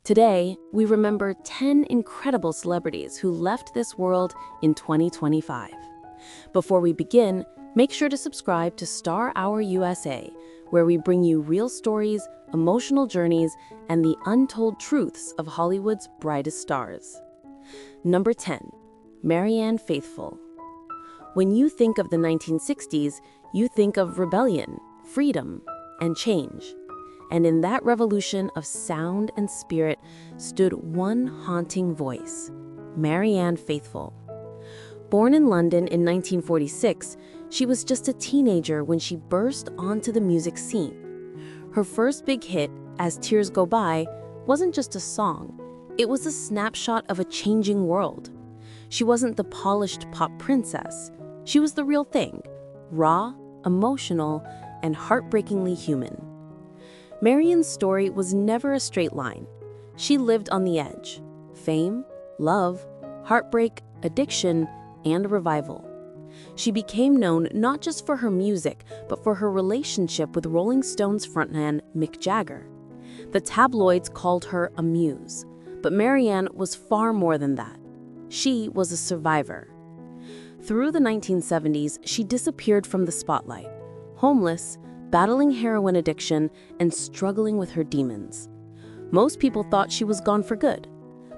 Today, we remember 10 incredible celebrities who left this world in 2025. Before we begin, make sure to subscribe to Star Hour USA, where we bring you real stories, emotional journeys, and the untold truths of Hollywood's brightest stars. Number 10. Marianne Faithfull. When you think of the 1960s, you think of rebellion, freedom, and change. And in that revolution of sound and spirit stood one haunting voice, Marianne Faithfull. Born in London in 1946, she was just a teenager when she burst onto the music scene. Her first big hit, As Tears Go By, wasn't just a song. It was a snapshot of a changing world. She wasn't the polished pop princess. She was the real thing, raw, emotional, and heartbreakingly human. Marianne's story was never a straight line. She lived on the edge. Fame, love, heartbreak, addiction, and revival. She became known not just for her music, but for her relationship with Rolling Stones frontman Mick Jagger. The tabloids called her a muse, but Marianne was far more than that. She was a survivor. Through the 1970s, she disappeared from the spotlight, homeless, battling heroin addiction, and struggling with her demons. Most people thought she was gone for good.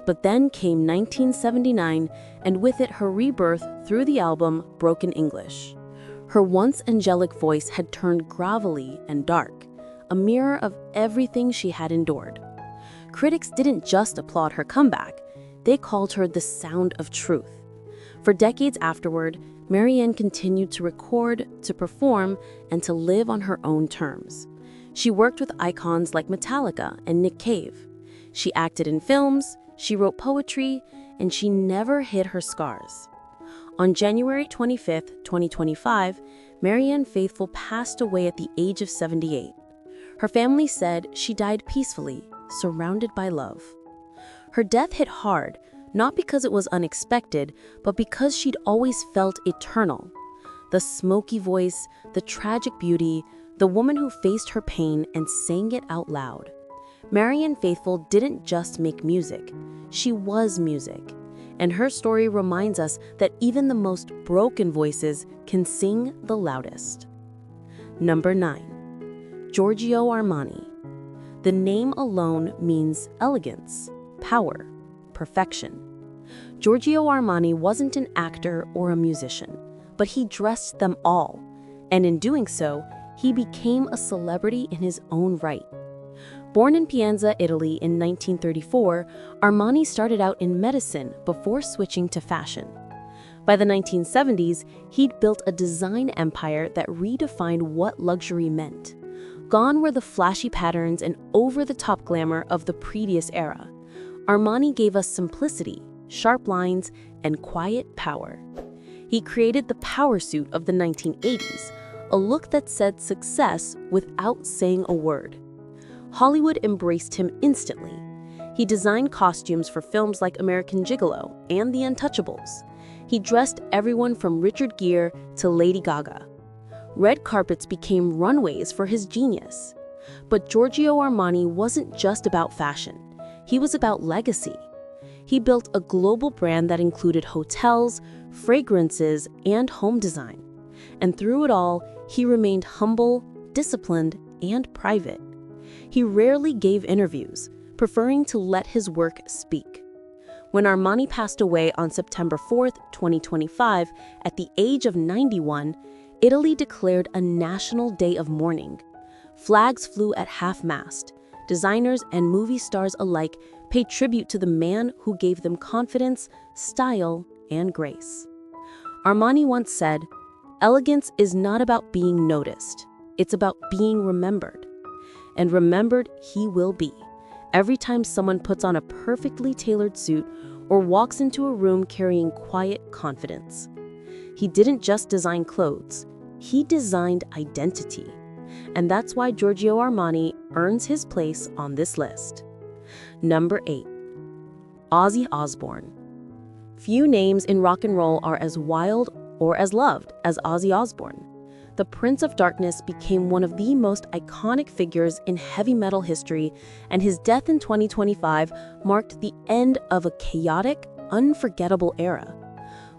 But then came 1979, and with it her rebirth through the album Broken English. Her once angelic voice had turned gravelly and dark, a mirror of everything she had endured. Critics didn't just applaud her comeback, they called her the sound of truth. For decades afterward, Marianne continued to record, to perform, and to live on her own terms. She worked with icons like Metallica and Nick Cave. She acted in films, she wrote poetry, and she never hid her scars. On January 25, 2025, Marianne Faithfull passed away at the age of 78. Her family said she died peacefully, surrounded by love. Her death hit hard, not because it was unexpected, but because she'd always felt eternal. The smoky voice, the tragic beauty, the woman who faced her pain and sang it out loud. Marianne Faithfull didn't just make music, she was music. And her story reminds us that even the most broken voices can sing the loudest. Number 9. Giorgio Armani. The name alone means elegance, power, perfection. Giorgio Armani wasn't an actor or a musician, but he dressed them all. And in doing so, he became a celebrity in his own right. Born in Pienza, Italy in 1934, Armani started out in medicine before switching to fashion. By the 1970s, he'd built a design empire that redefined what luxury meant. Gone were the flashy patterns and over-the-top glamour of the previous era. Armani gave us simplicity, sharp lines, and quiet power. He created the power suit of the 1980s, a look that said success without saying a word. Hollywood embraced him instantly. He designed costumes for films like American Gigolo and The Untouchables. He dressed everyone from Richard Gere to Lady Gaga. Red carpets became runways for his genius. But Giorgio Armani wasn't just about fashion. He was about legacy. He built a global brand that included hotels, fragrances, and home design. And through it all, he remained humble, disciplined, and private. He rarely gave interviews, preferring to let his work speak. When Armani passed away on September 4, 2025, at the age of 91, Italy declared a national day of mourning. Flags flew at half-mast. Designers and movie stars alike paid tribute to the man who gave them confidence, style, and grace. Armani once said, "Elegance is not about being noticed. It's about being remembered." And remembered he will be, every time someone puts on a perfectly tailored suit or walks into a room carrying quiet confidence. He didn't just design clothes, he designed identity. And that's why Giorgio Armani earns his place on this list. Number 8. Ozzy Osbourne. Few names in rock and roll are as wild or as loved as Ozzy Osbourne. the Prince of Darkness became one of the most iconic figures in heavy metal history, and his death in 2025 marked the end of a chaotic, unforgettable era.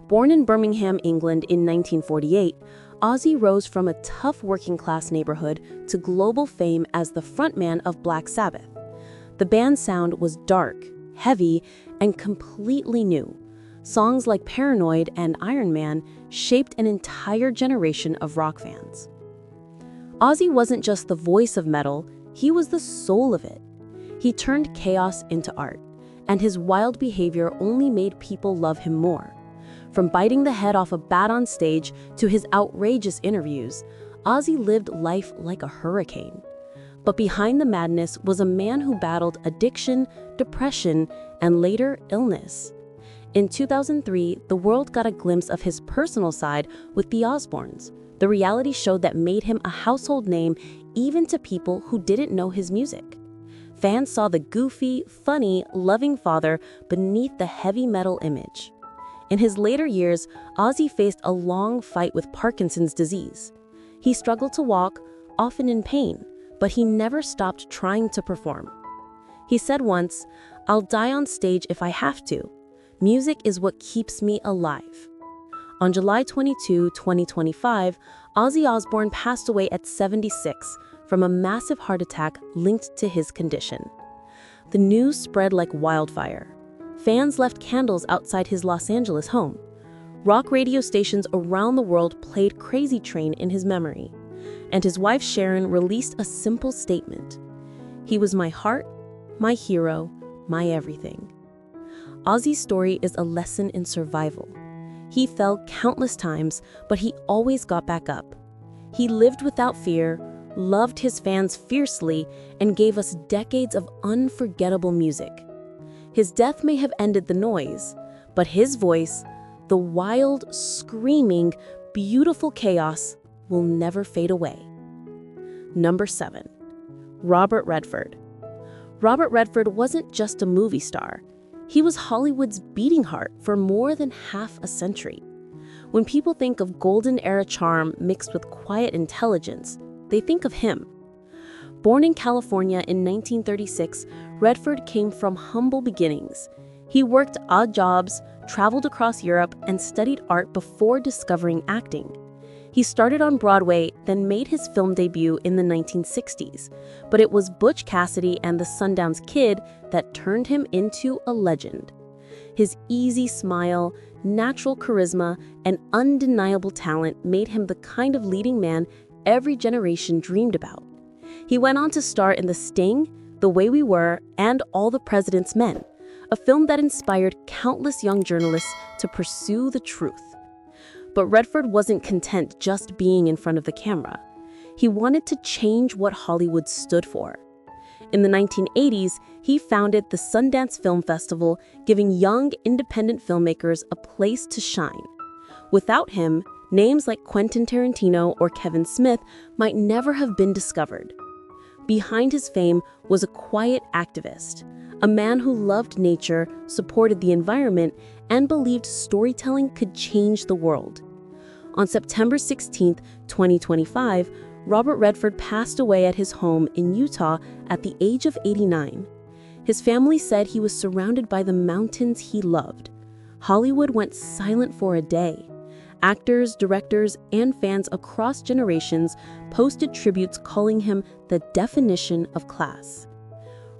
Born in Birmingham, England in 1948, Ozzy rose from a tough working-class neighborhood to global fame as the frontman of Black Sabbath. The band's sound was dark, heavy, and completely new. Songs like Paranoid and Iron Man shaped an entire generation of rock fans. Ozzy wasn't just the voice of metal, he was the soul of it. He turned chaos into art, and his wild behavior only made people love him more. From biting the head off a bat on stage to his outrageous interviews, Ozzy lived life like a hurricane. But behind the madness was a man who battled addiction, depression, and later illness. In 2003, the world got a glimpse of his personal side with the Osbournes, the reality show that made him a household name even to people who didn't know his music. Fans saw the goofy, funny, loving father beneath the heavy metal image. In his later years, Ozzy faced a long fight with Parkinson's disease. He struggled to walk, often in pain, but he never stopped trying to perform. He said once, "I'll die on stage if I have to. Music is what keeps me alive." On July 22, 2025, Ozzy Osbourne passed away at 76 from a massive heart attack linked to his condition. The news spread like wildfire. Fans left candles outside his Los Angeles home. Rock radio stations around the world played Crazy Train in his memory. And his wife Sharon released a simple statement: "He was my heart, my hero, my everything." Ozzy's story is a lesson in survival. He fell countless times, but he always got back up. He lived without fear, loved his fans fiercely, and gave us decades of unforgettable music. His death may have ended the noise, but his voice, the wild, screaming, beautiful chaos, will never fade away. Number 7. Robert Redford. Robert Redford wasn't just a movie star. He was Hollywood's beating heart for more than half a century. When people think of golden era charm mixed with quiet intelligence, they think of him. Born in California in 1936, Redford came from humble beginnings. He worked odd jobs, traveled across Europe, and studied art before discovering acting. He started on Broadway, then made his film debut in the 1960s, but it was Butch Cassidy and the Sundance Kid that turned him into a legend. His easy smile, natural charisma, and undeniable talent made him the kind of leading man every generation dreamed about. He went on to star in The Sting, The Way We Were, and All the President's Men, a film that inspired countless young journalists to pursue the truth. But Redford wasn't content just being in front of the camera. He wanted to change what Hollywood stood for. In the 1980s, he founded the Sundance Film Festival, giving young, independent filmmakers a place to shine. Without him, names like Quentin Tarantino or Kevin Smith might never have been discovered. Behind his fame was a quiet activist, a man who loved nature, supported the environment, and believed storytelling could change the world. On September 16, 2025, Robert Redford passed away at his home in Utah at the age of 89. His family said he was surrounded by the mountains he loved. Hollywood went silent for a day. Actors, directors, and fans across generations posted tributes calling him the definition of class.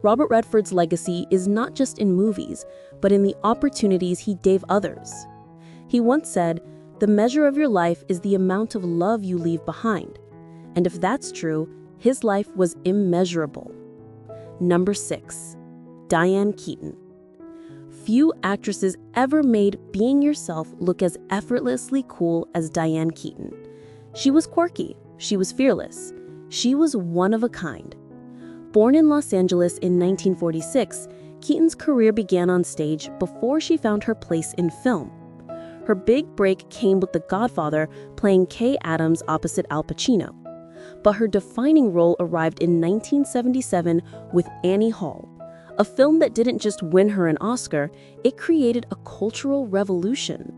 Robert Redford's legacy is not just in movies, but in the opportunities he gave others. He once said, "The measure of your life is the amount of love you leave behind." And if that's true, his life was immeasurable. Number 6. Diane Keaton. Few actresses ever made being yourself look as effortlessly cool as Diane Keaton. She was quirky, she was fearless, she was one of a kind. Born in Los Angeles in 1946, Keaton's career began on stage before she found her place in film. Her big break came with The Godfather, playing Kay Adams opposite Al Pacino. But her defining role arrived in 1977 with Annie Hall, a film that didn't just win her an Oscar, it created a cultural revolution.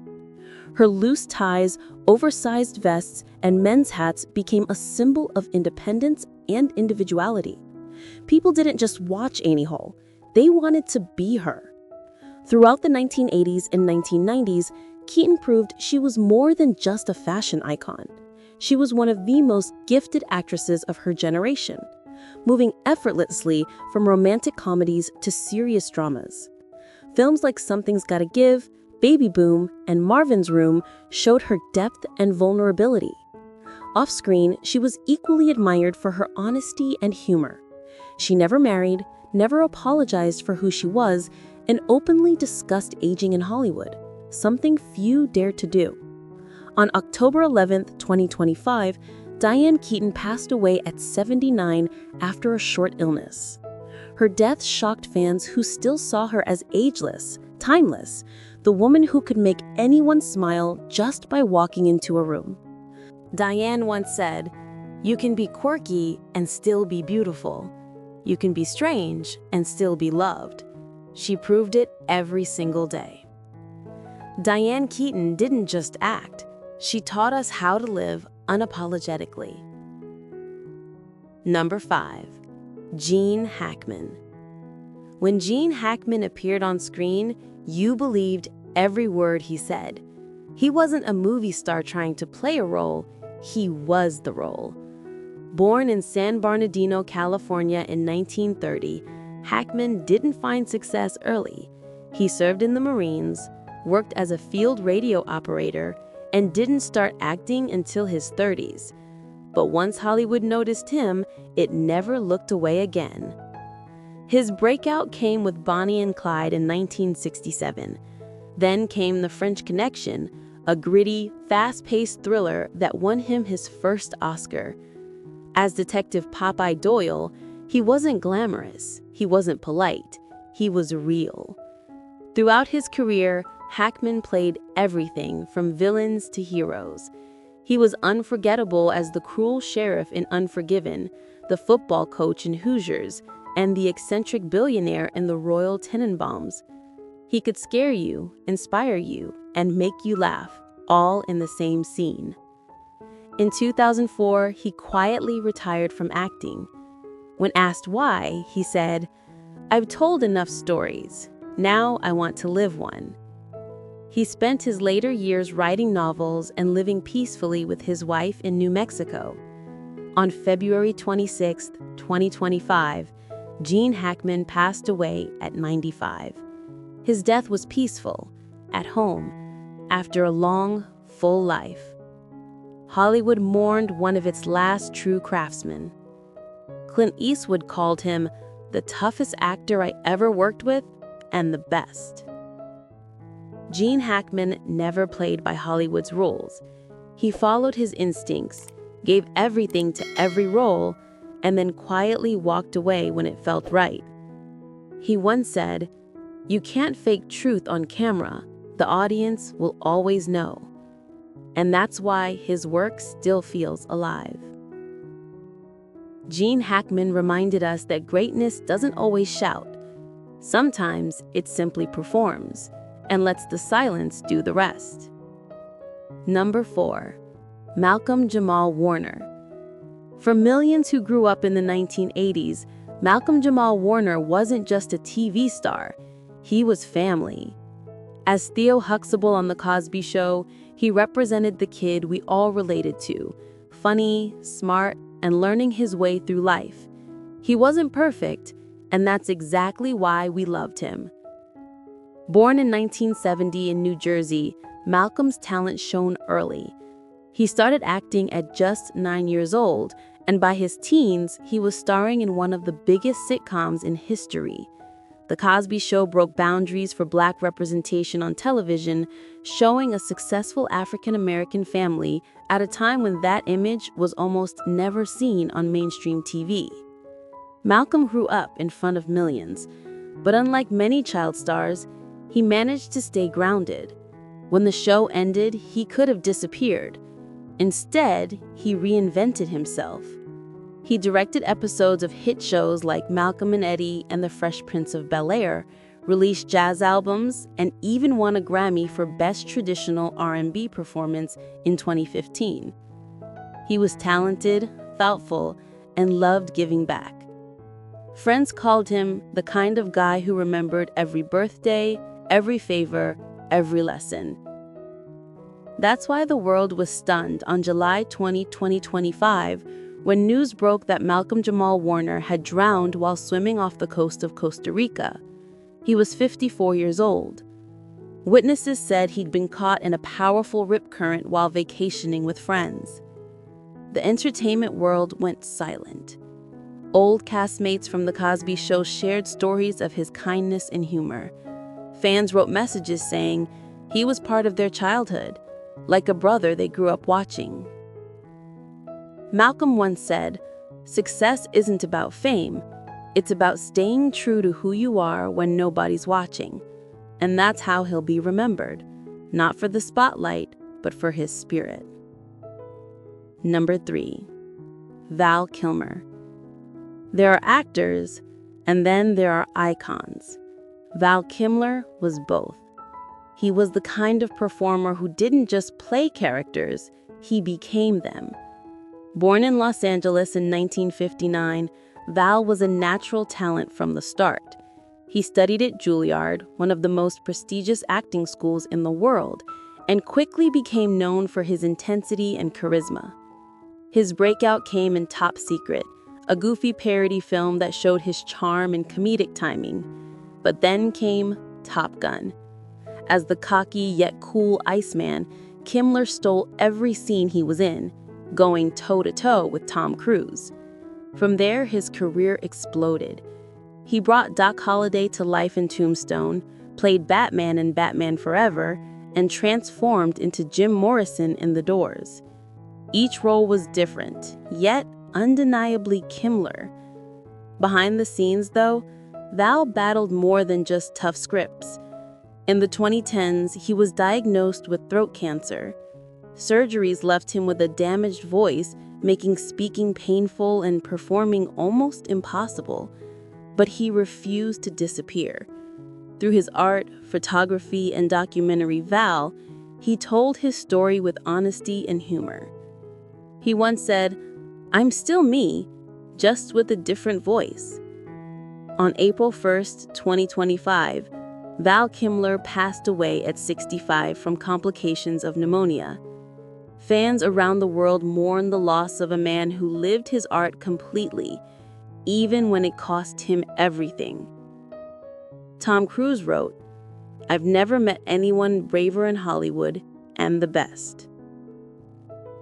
Her loose ties, oversized vests, and men's hats became a symbol of independence and individuality. People didn't just watch Annie Hall, they wanted to be her. Throughout the 1980s and 1990s, Keaton proved she was more than just a fashion icon. She was one of the most gifted actresses of her generation, moving effortlessly from romantic comedies to serious dramas. Films like Something's Gotta Give, Baby Boom, and Marvin's Room showed her depth and vulnerability. Off-screen, she was equally admired for her honesty and humor. She never married, never apologized for who she was, and openly discussed aging in Hollywood, something few dared to do. On October 11, 2025, Diane Keaton passed away at 79 after a short illness. Her death shocked fans who still saw her as ageless, timeless, the woman who could make anyone smile just by walking into a room. Diane once said, "You can be quirky and still be beautiful. You can be strange and still be loved." She proved it every single day. Diane Keaton didn't just act, she taught us how to live unapologetically. Number 5. Gene Hackman. When Gene Hackman appeared on screen, you believed every word he said. He wasn't a movie star trying to play a role, he was the role. Born in San Bernardino, California in 1930, Hackman didn't find success early. He served in the Marines, worked as a field radio operator, and didn't start acting until his 30s. But once Hollywood noticed him, it never looked away again. His breakout came with Bonnie and Clyde in 1967. Then came The French Connection, a gritty, fast-paced thriller that won him his first Oscar. As Detective Popeye Doyle, he wasn't glamorous, he wasn't polite, he was real. Throughout his career, Hackman played everything from villains to heroes. He was unforgettable as the cruel sheriff in Unforgiven, the football coach in Hoosiers, and the eccentric billionaire in The Royal Tenenbaums. He could scare you, inspire you, and make you laugh, all in the same scene. In 2004, he quietly retired from acting. When asked why, he said, "I've told enough stories. Now I want to live one." He spent his later years writing novels and living peacefully with his wife in New Mexico. On February 26, 2025, Gene Hackman passed away at 95. His death was peaceful, at home, after a long, full life. Hollywood mourned one of its last true craftsmen. Clint Eastwood called him the toughest actor I ever worked with and the best. Gene Hackman never played by Hollywood's rules. He followed his instincts, gave everything to every role, and then quietly walked away when it felt right. He once said, "You can't fake truth on camera. The audience will always know." And that's why his work still feels alive. Gene Hackman reminded us that greatness doesn't always shout. Sometimes it simply performs and lets the silence do the rest. Number 4. Malcolm Jamal Warner. For millions who grew up in the 1980s, Malcolm Jamal Warner wasn't just a TV star, he was family. As Theo Huxtable on The Cosby Show, he represented the kid we all related to, funny, smart, and learning his way through life. He wasn't perfect, and that's exactly why we loved him. Born in 1970 in New Jersey, Malcolm's talent shone early. He started acting at just 9 years old, and by his teens, he was starring in one of the biggest sitcoms in history. The Cosby Show broke boundaries for Black representation on television, showing a successful African-American family at a time when that image was almost never seen on mainstream TV. Malcolm grew up in front of millions, but unlike many child stars, he managed to stay grounded. When the show ended, he could have disappeared. Instead, he reinvented himself. He directed episodes of hit shows like Malcolm and Eddie and The Fresh Prince of Bel-Air, released jazz albums, and even won a Grammy for Best Traditional R&B Performance in 2015. He was talented, thoughtful, and loved giving back. Friends called him the kind of guy who remembered every birthday, every favor, every lesson. That's why the world was stunned on July 20, 2025, when news broke that Malcolm Jamal Warner had drowned while swimming off the coast of Costa Rica. He was 54 years old. Witnesses said he'd been caught in a powerful rip current while vacationing with friends. The entertainment world went silent. Old castmates from The Cosby Show shared stories of his kindness and humor. Fans wrote messages saying he was part of their childhood, like a brother they grew up watching. Malcolm once said, "Success isn't about fame, it's about staying true to who you are when nobody's watching." And that's how he'll be remembered, not for the spotlight, but for his spirit. Number 3. Val Kilmer. There are actors, and then there are icons. Val Kilmer was both. He was the kind of performer who didn't just play characters, he became them. Born in Los Angeles in 1959, Val was a natural talent from the start. He studied at Juilliard, one of the most prestigious acting schools in the world, and quickly became known for his intensity and charisma. His breakout came in Top Secret, a goofy parody film that showed his charm and comedic timing. But then came Top Gun. As the cocky yet cool Iceman, Kilmer stole every scene he was in, going toe-to-toe with Tom Cruise. From there, his career exploded. He brought Doc Holliday to life in Tombstone, played Batman in Batman Forever, and transformed into Jim Morrison in The Doors. Each role was different, yet undeniably Kilmer. Behind the scenes, though, Val battled more than just tough scripts. In the 2010s, he was diagnosed with throat cancer. Surgeries left him with a damaged voice, making speaking painful and performing almost impossible. But he refused to disappear. Through his art, photography, and documentary Val, he told his story with honesty and humor. He once said, "I'm still me, just with a different voice." On April 1st, 2025, Val Kilmer passed away at 65 from complications of pneumonia. Fans around the world mourn the loss of a man who lived his art completely, even when it cost him everything. Tom Cruise wrote, "I've never met anyone braver in Hollywood and the best."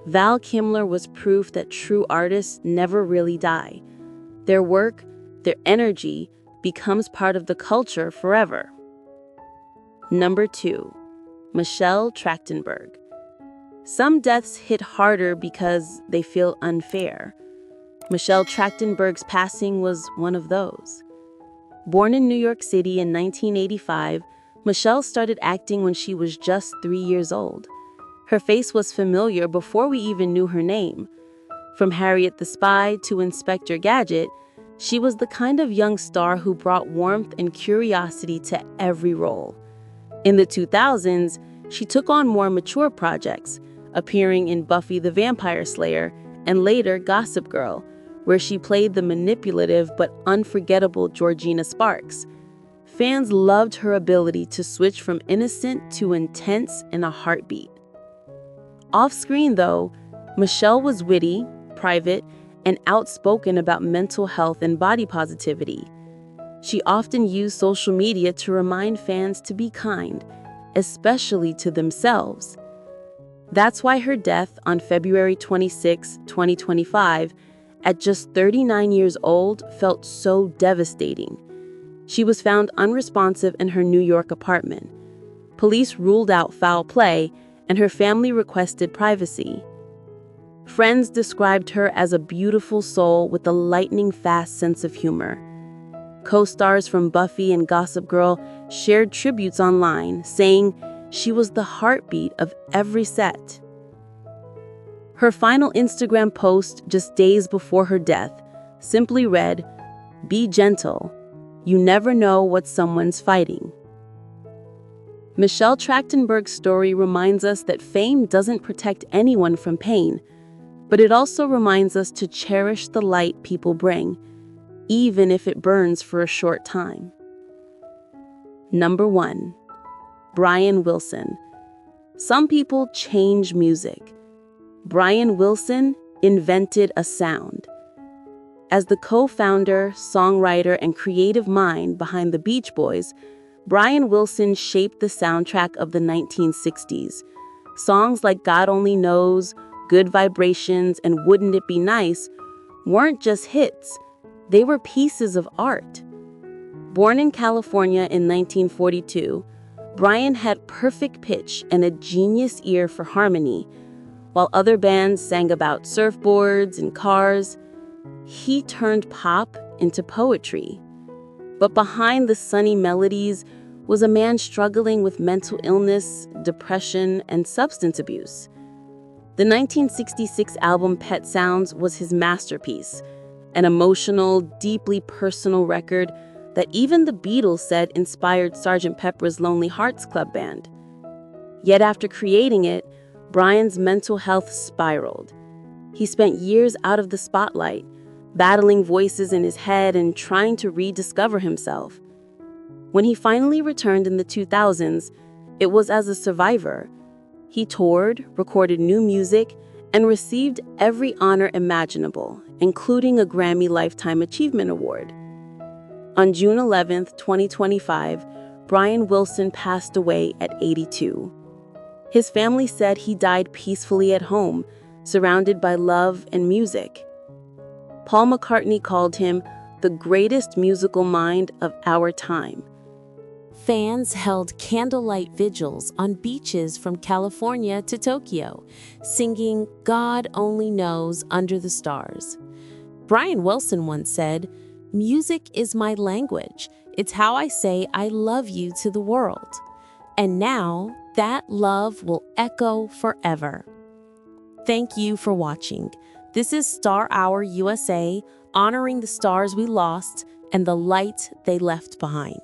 Val Kilmer was proof that true artists never really die. Their work, their energy, becomes part of the culture forever. Number 2. Michelle Trachtenberg. Some deaths hit harder because they feel unfair. Michelle Trachtenberg's passing was one of those. Born in New York City in 1985, Michelle started acting when she was just 3 years old. Her face was familiar before we even knew her name. From Harriet the Spy to Inspector Gadget, she was the kind of young star who brought warmth and curiosity to every role. In the 2000s, she took on more mature projects, appearing in Buffy the Vampire Slayer and later Gossip Girl, where she played the manipulative but unforgettable Georgina Sparks. Fans loved her ability to switch from innocent to intense in a heartbeat. Off-screen, though, Michelle was witty, private, and outspoken about mental health and body positivity. She often used social media to remind fans to be kind, especially to themselves. That's why her death on February 26, 2025, at just 39 years old, felt so devastating. She was found unresponsive in her New York apartment. Police ruled out foul play, and her family requested privacy. Friends described her as a beautiful soul with a lightning-fast sense of humor. Co-stars from Buffy and Gossip Girl shared tributes online, saying she was the heartbeat of every set. Her final Instagram post just days before her death simply read, "Be gentle. You never know what someone's fighting. Michelle Trachtenberg's story reminds us that fame doesn't protect anyone from pain, but it also reminds us to cherish the light people bring, even if it burns for a short time. Number 1. Brian Wilson. Some people change music. Brian Wilson invented a sound. As the co-founder, songwriter, and creative mind behind the Beach Boys, Brian Wilson shaped the soundtrack of the 1960s. Songs like God Only Knows, Good Vibrations, and Wouldn't It Be Nice weren't just hits, they were pieces of art. Born in California in 1942, Brian had perfect pitch and a genius ear for harmony. While other bands sang about surfboards and cars, he turned pop into poetry. But behind the sunny melodies was a man struggling with mental illness, depression, and substance abuse. The 1966 album Pet Sounds was his masterpiece, an emotional, deeply personal record that even the Beatles said inspired Sgt. Pepper's Lonely Hearts Club Band. Yet after creating it, Brian's mental health spiraled. He spent years out of the spotlight, battling voices in his head and trying to rediscover himself. When he finally returned in the 2000s, it was as a survivor. He toured, recorded new music, and received every honor imaginable, including a Grammy Lifetime Achievement Award. On June 11, 2025, Brian Wilson passed away at 82. His family said he died peacefully at home, surrounded by love and music. Paul McCartney called him the greatest musical mind of our time. Fans held candlelight vigils on beaches from California to Tokyo, singing God Only Knows under the stars. Brian Wilson once said, "Music is my language. It's how I say I love you to the world." And now, that love will echo forever. Thank you for watching. This is Star Hour USA, honoring the stars we lost and the light they left behind.